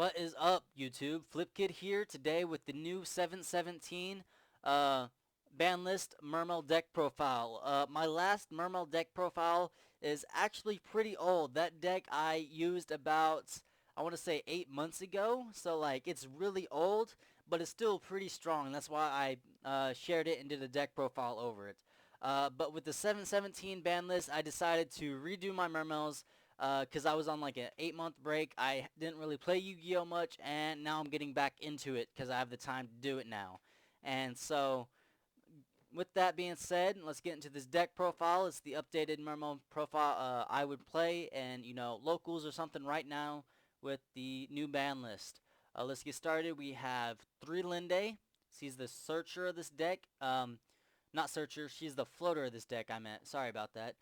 What is up, YouTube? FlipKid here today with the new 717 uh, ban list Mermail Deck Profile. My last Mermail Deck Profile is actually pretty old. That deck I used about, I want to say 8 months ago. So, like, it's really old, but it's still pretty strong. That's why I shared it and did a deck profile over it. But with the 717 ban list, I decided to redo my Mermails because I was on like an 8 month break. I didn't really play Yu-Gi-Oh much, and now I'm getting back into it because I have the time to do it now. And so, with that being said, let's get into this deck profile. It's the updated Mermail profile I would play, and locals or something right now with the new ban list. Let's get started. We have 3 Linde. She's the searcher of this deck. Not searcher, she's the floater of this deck, I meant. Sorry about that.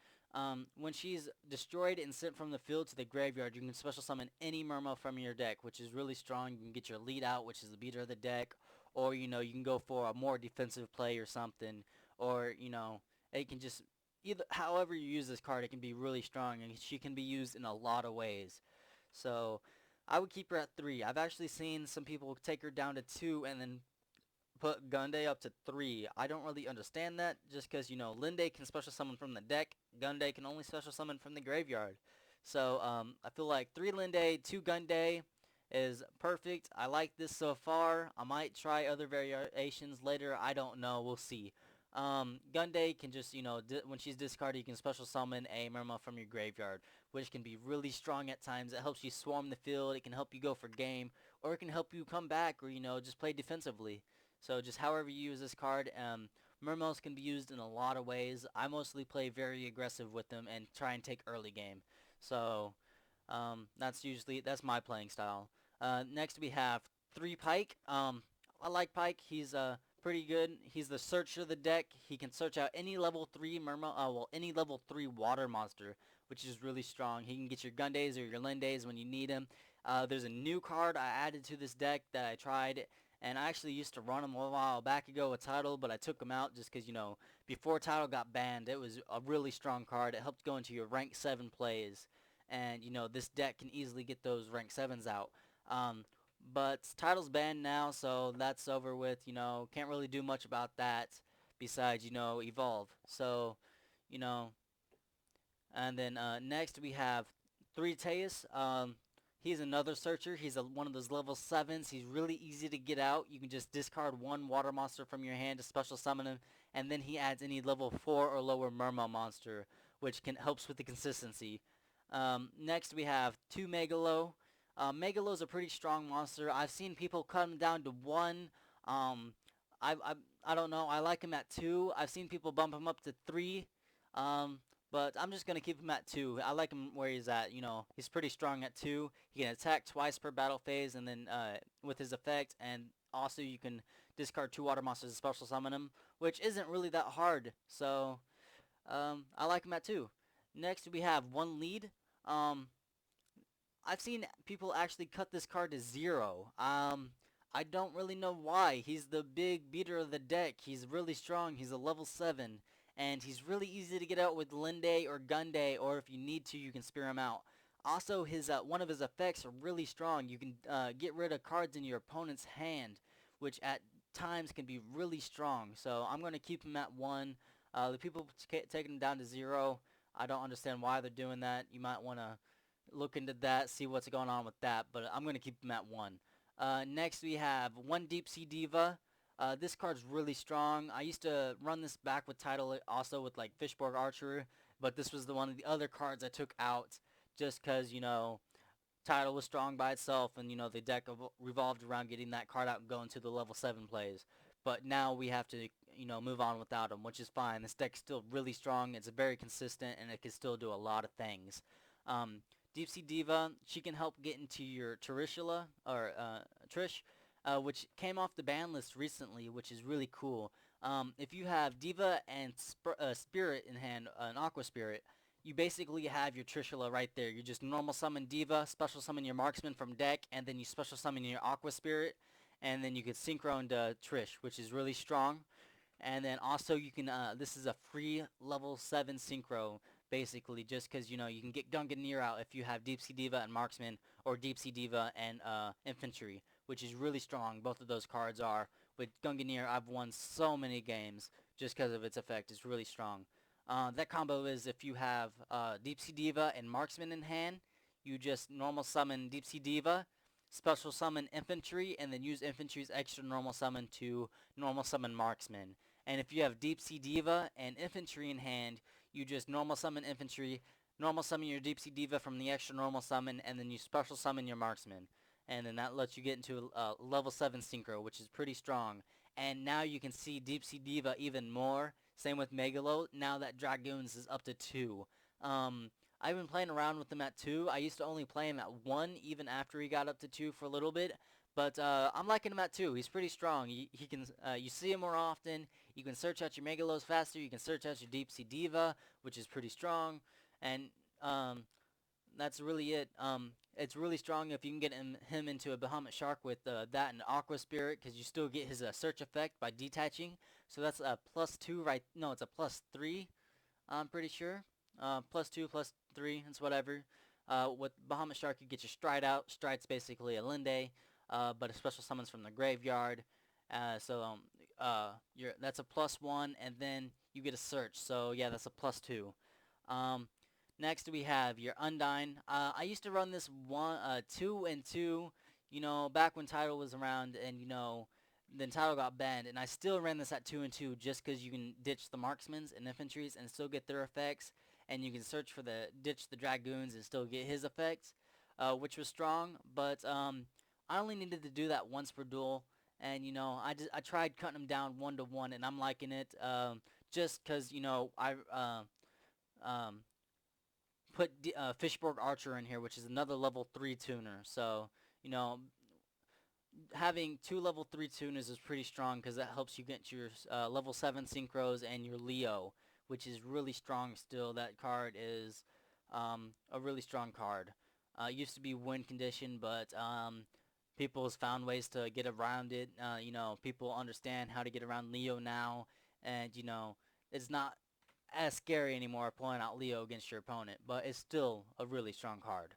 When she's destroyed and sent from the field to the graveyard, you can special summon any Mermail from your deck, which is really strong. You can get your lead out, which is the beater of the deck, or, you can go for a more defensive play or something, or, it can just, either, however you use this card, it can be really strong, and she can be used in a lot of ways. So, I would keep her at 3. I've actually seen some people take her down to 2 and then put Gunday up to 3. I don't really understand that just because, Linde can special summon from the deck. Gunday can only special summon from the graveyard. So, I feel like 3 Linde, 2 Gunday is perfect. I like this so far. I might try other variations later. I don't know. We'll see. Gunday can just, when she's discarded, you can special summon a Mermail from your graveyard, which can be really strong at times. It helps you swarm the field. It can help you go for game, or it can help you come back, or, just play defensively. So just however you use this card, Mermails can be used in a lot of ways. I mostly play very aggressive with them and try and take early game. So that's my playing style. Next we have 3 Pike. I like Pike. He's pretty good. He's the searcher of the deck. He can search out any level 3 Mermail, any level 3 water monster, which is really strong. He can get your Gundays or your Lindays when you need him. There's a new card I added to this deck that I tried, and I actually used to run him a while back ago with Tidal, but I took him out just because, before Tidal got banned, it was a really strong card. It helped go into your rank 7 plays, and, this deck can easily get those rank 7s out. But Tidal's banned now, so that's over with, can't really do much about that besides, evolve. So, you know, and then next we have 3 Teus. He's another searcher. He's one of those level 7s. He's really easy to get out. You can just discard one water monster from your hand to special summon him, and then he adds any level 4 or lower Mermail monster, which helps with the consistency. Next we have 2 Megalo. Megalo's a pretty strong monster. I've seen people cut him down to 1. Um, I, I, I don't know. I like him at 2. I've seen people bump him up to 3. Um, but I'm just going to keep him at 2. I like him where he's at. He's pretty strong at 2. He can attack twice per battle phase and then with his effect. And also you can discard 2 water monsters to special summon him, which isn't really that hard. So I like him at 2. Next we have 1 Lead. Um, I've seen people actually cut this card to 0. I don't really know why. He's the big beater of the deck. He's really strong. He's a level 7. And he's really easy to get out with Linde or Gunday, or if you need to, you can spear him out. Also, his one of his effects are really strong. You can get rid of cards in your opponent's hand, which at times can be really strong. So I'm going to keep him at 1. The people taking him down to 0, I don't understand why they're doing that. You might want to look into that, see what's going on with that, but I'm going to keep him at 1. Next we have 1 Deep Sea Diva. This card's really strong. I used to run this back with Tidal also with like Fishborg Archer, but this was one of the other cards I took out just because, Tidal was strong by itself, and, the deck revolved around getting that card out and going to the level 7 plays. But now we have to, move on without him, which is fine. This deck's still really strong. It's very consistent, and it can still do a lot of things. Um, Deep Sea Diva, she can help get into your Tarishula, or Trish, which came off the ban list recently, which is really cool. If you have Diva and Spirit in hand, an Aqua Spirit, you basically have your Trishula right there. You just normal summon Diva, special summon your Marksman from deck, and then you special summon your Aqua Spirit, and then you can synchro into Trish, which is really strong. And then also you can, this is a free level 7 synchro. basically, just because, you can get Gungnir out if you have Deep Sea Diva and Marksman, or Deep Sea Diva and Infantry, which is really strong. Both of those cards are. With Gungnir, I've won so many games just because of its effect. It's really strong. That combo is if you have Deep Sea Diva and Marksman in hand, you just normal summon Deep Sea Diva, special summon Infantry, and then use Infantry's extra normal summon to normal summon Marksman. And if you have Deep Sea Diva and Infantry in hand, you just normal summon Infantry, normal summon your Deep Sea Diva from the extra normal summon, and then you special summon your Marksman. And then that lets you get into level 7 Synchro, which is pretty strong. And now you can see Deep Sea Diva even more. Same with Megalo. Now that Dragoons is up to 2. I've been playing around with him at 2. I used to only play him at 1, even after he got up to 2 for a little bit. But I'm liking him at 2. He's pretty strong. He can you see him more often. You can search out your Megalos faster. You can search out your Deep Sea Diva, which is pretty strong. And um, that's really it. It's really strong if you can get him into a Bahamut Shark with that and Aqua Spirit, because you still get his search effect by detaching. So that's a +2, right? No, it's a +3. I'm pretty sure. +2, +3, it's whatever. With Bahamut Shark, you get your Stride out. Stride's basically a Linde, but a special summons from the graveyard. That's a +1, and then you get a search. So yeah, that's a +2. Um, Next we have your Undyne. I used to run this 2 and 2, back when Tidal was around, and then Tidal got banned, and I still ran this at 2 and 2 just because you can ditch the Marksmans and Infantries and still get their effects, and you can search for ditch the Dragoons and still get his effects, which was strong. But I only needed to do that once per duel, and I tried cutting them down 1-to-1, and I'm liking it. Just because I um, put Fishborg Archer in here, which is another level 3 tuner. So, you know, having 2 level 3 tuners is pretty strong because that helps you get your level 7 Synchros and your Leo, which is really strong still. That card is a really strong card. It used to be win condition, but people has found ways to get around it. People understand how to get around Leo now, and, it's not as scary anymore pulling out Leo against your opponent, but it's still a really strong card.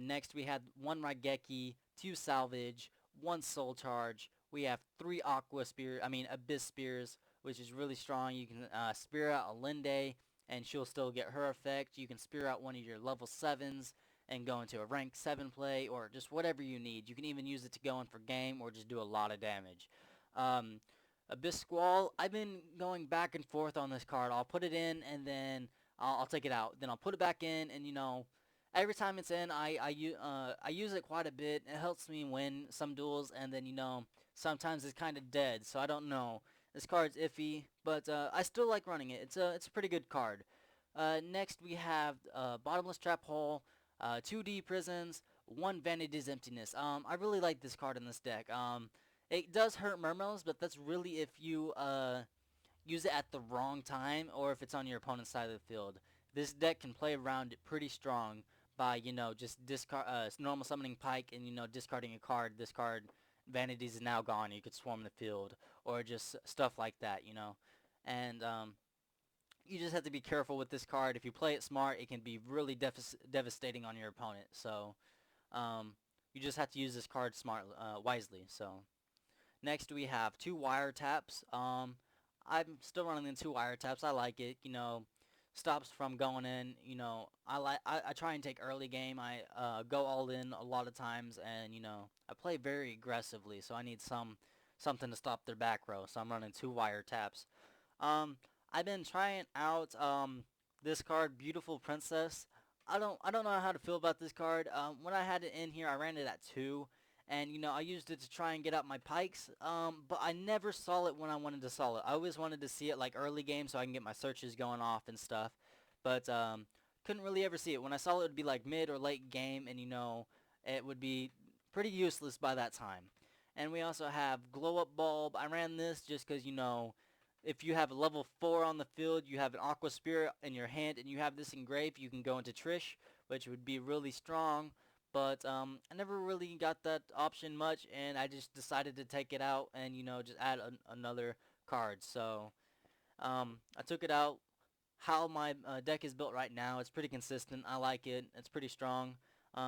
Next, we had 1 Raigeki, 2 Salvage, 1 Soul Charge. We have 3 Abyss Spears, which is really strong. You can spear out a Linde, and she'll still get her effect. You can spear out one of your level 7s and go into a rank 7 play, or just whatever you need. You can even use it to go in for game, or just do a lot of damage. Abyss Squall, I've been going back and forth on this card. I'll put it in, and then I'll take it out. Then I'll put it back in, and every time it's in, I use it quite a bit. It helps me win some duels, and then sometimes it's kind of dead. So I don't know. This card's iffy, but I still like running it. It's a pretty good card. Next we have Bottomless Trap Hole, 2D Prisons, 1 Vanity's Emptiness. I really like this card in this deck. It does hurt Mermails, but that's really if you use it at the wrong time, or if it's on your opponent's side of the field. This deck can play around it pretty strong by, just discard normal summoning Pike and, discarding a card. This card, Vanities, is now gone. You could swarm the field, or just stuff like that, And you just have to be careful with this card. If you play it smart, it can be really devastating on your opponent. So you just have to use this card wisely. So next we have 2 wiretaps. I'm still running the 2 wiretaps. I like it. Stops from going in. I try and take early game. I go all in a lot of times, and I play very aggressively. So I need something to stop their back row. So I'm running 2 wiretaps. I've been trying out this card, Beautiful Princess. I don't know how to feel about this card. When I had it in here, I ran it at 2. And, I used it to try and get up my pikes, but I never saw it when I wanted to saw it. I always wanted to see it, like, early game so I can get my searches going off and stuff, but couldn't really ever see it. When I saw it, it would be, like, mid or late game, and, it would be pretty useless by that time. And we also have Glow Up Bulb. I ran this just because, if you have a level 4 on the field, you have an Aqua Spirit in your hand, and you have this engraved, you can go into Trish, which would be really strong. But I never really got that option much, and I just decided to take it out and, just add another card. So I took it out. how my deck is built right now. It's pretty consistent. I like it. It's pretty strong.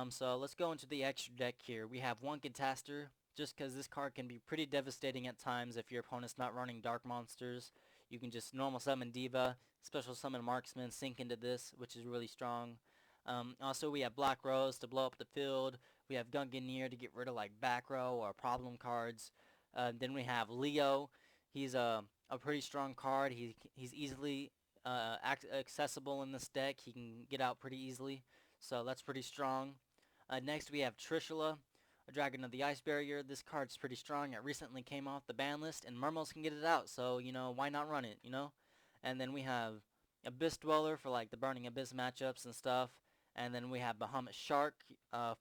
So let's go into the extra deck here. We have one Catastor, just because this card can be pretty devastating at times if your opponent's not running dark monsters. You can just normal summon Diva, special summon Marksman, sink into this, which is really strong. Also, we have Black Rose to blow up the field. We have Gungnir to get rid of like back row or problem cards. Then we have Leo. He's a pretty strong card. He's easily accessible in this deck. He can get out pretty easily, so that's pretty strong. Next we have Trishula, a Dragon of the Ice Barrier. This card's pretty strong. It recently came off the ban list, and Mermails can get it out, so, why not run it, And then we have Abyss Dweller for, like, the Burning Abyss matchups and stuff. And then we have Bahamut Shark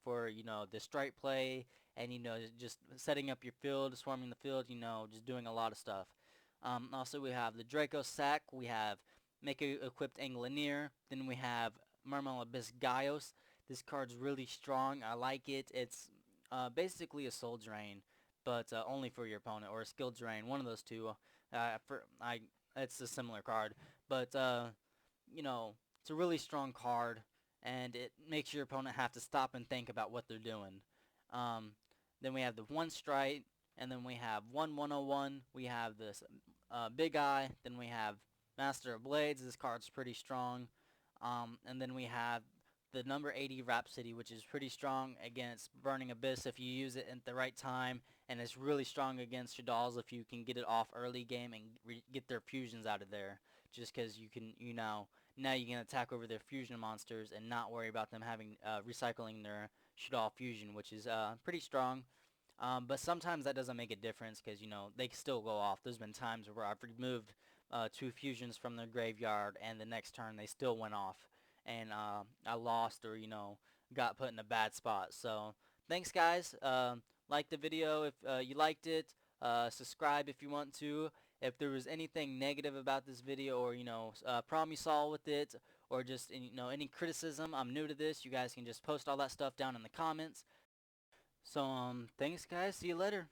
for, the strike play and, just setting up your field, swarming the field, just doing a lot of stuff. Also, we have the Draco Sack. We have Mecha Equipped Anglinier. Then we have Mermail Abyss Gaios. This card's really strong. I like it. It's basically a soul drain, but only for your opponent, or a skill drain. One of those two. It's a similar card, but it's a really strong card, and it makes your opponent have to stop and think about what they're doing. Then we have the one strike, and then we have 1/101. We have this Big Eye. Then we have Master of Blades. This card's pretty strong. And then we have the number 80 Rhapsody, which is pretty strong against Burning Abyss if you use it at the right time, and it's really strong against your dolls if you can get it off early game and get their fusions out of there. Just because you can, now you can attack over their fusion monsters and not worry about them having recycling their Shadal fusion, which is pretty strong. But sometimes that doesn't make a difference because, they can still go off. There's been times where I've removed two fusions from their graveyard, and the next turn they still went off, and I lost or, got put in a bad spot. So thanks, guys. Like the video if you liked it. Subscribe if you want to. If there was anything negative about this video, or, problem you saw with it, or just, any criticism, I'm new to this. You guys can just post all that stuff down in the comments. So, thanks, guys. See you later.